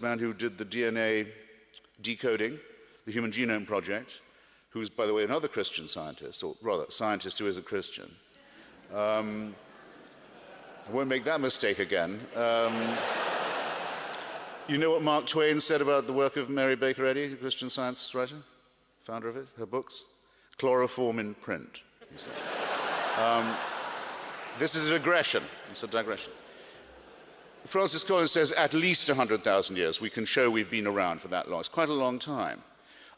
man who did the DNA decoding, the Human Genome Project, who's, by the way, another Christian scientist, or rather, a scientist who is a Christian. I won't make that mistake again. You know what Mark Twain said about the work of Mary Baker Eddy, the Christian Science writer, founder of it, her books? Chloroform in print, he said. This is a digression. It's a digression. Francis Collins says at least 100,000 years. We can show we've been around for that long. It's quite a long time.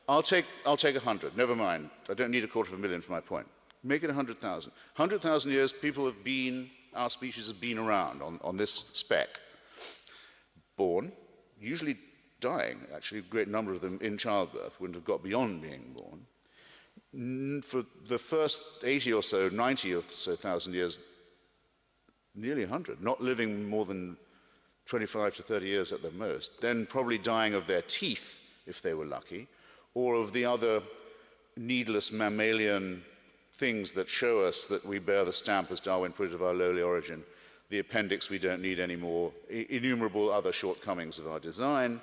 I'll take 100. Never mind. I don't need 250,000 for my point. Make it 100,000. 100,000 years, people have been, our species have been around on this speck. Born, usually dying, actually, a great number of them in childbirth wouldn't have got beyond being born. For the first 80 or so, 90 or so thousand years, nearly 100, not living more than 25 to 30 years at the most, then probably dying of their teeth, if they were lucky, or of the other needless mammalian things that show us that we bear the stamp, as Darwin put it, of our lowly origin, the appendix we don't need anymore, innumerable other shortcomings of our design.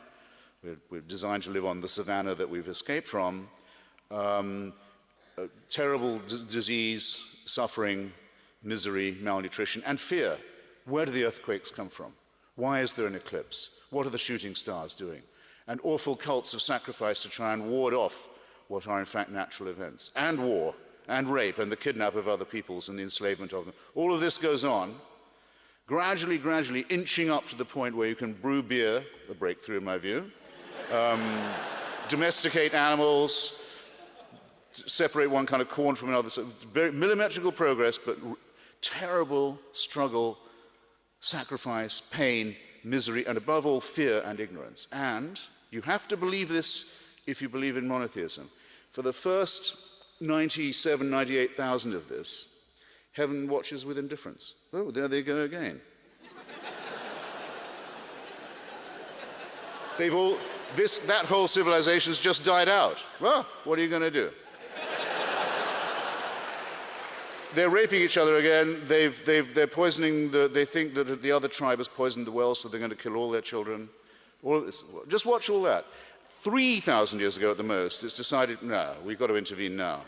We're designed to live on the savanna that we've escaped from. Terrible disease, suffering, misery, malnutrition, and fear. Where do the earthquakes come from? Why is there an eclipse? What are the shooting stars doing? And awful cults of sacrifice to try and ward off what are in fact natural events. And war, and rape, and the kidnap of other peoples and the enslavement of them. All of this goes on, gradually inching up to the point where you can brew beer, a breakthrough in my view, domesticate animals, separate one kind of corn from another. So very millimetrical progress, but terrible struggle, sacrifice, pain, misery, and above all, fear and ignorance. And you have to believe this if you believe in monotheism. For the first 97, 98,000 of this, heaven watches with indifference. Oh, there they go again. That whole civilization's just died out. Well, what are you going to do? They're raping each other again. They're poisoning, they think that the other tribe has poisoned the well, so they're going to kill all their children. All of this. Just watch all that. 3,000 years ago at the most, it's decided, no, we've got to intervene now.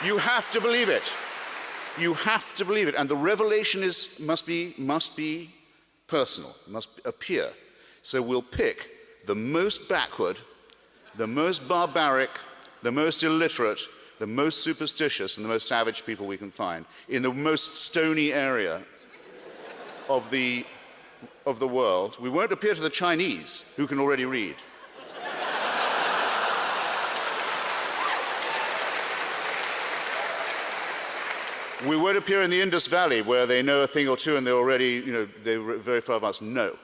You have to believe it. You have to believe it. And the revelation must be personal, must appear. So we'll pick the most backward, the most barbaric, the most illiterate, the most superstitious, and the most savage people we can find in the most stony area of the world. We won't appear to the Chinese, who can already read. We won't appear in the Indus Valley, where they know a thing or two and they're already, they're very far advanced. No.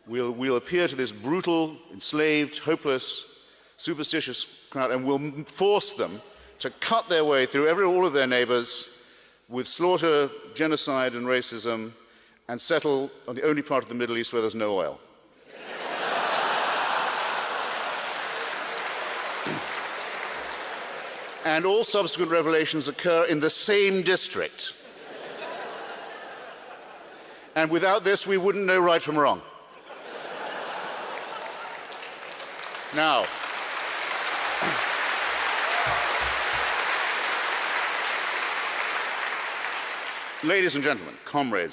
We'll appear to this brutal, enslaved, hopeless, superstitious crowd, and we'll force them to cut their way through all of their neighbors with slaughter, genocide, and racism, and settle on the only part of the Middle East where there's no oil. And all subsequent revelations occur in the same district. And without this, we wouldn't know right from wrong. Now, ladies and gentlemen, comrades,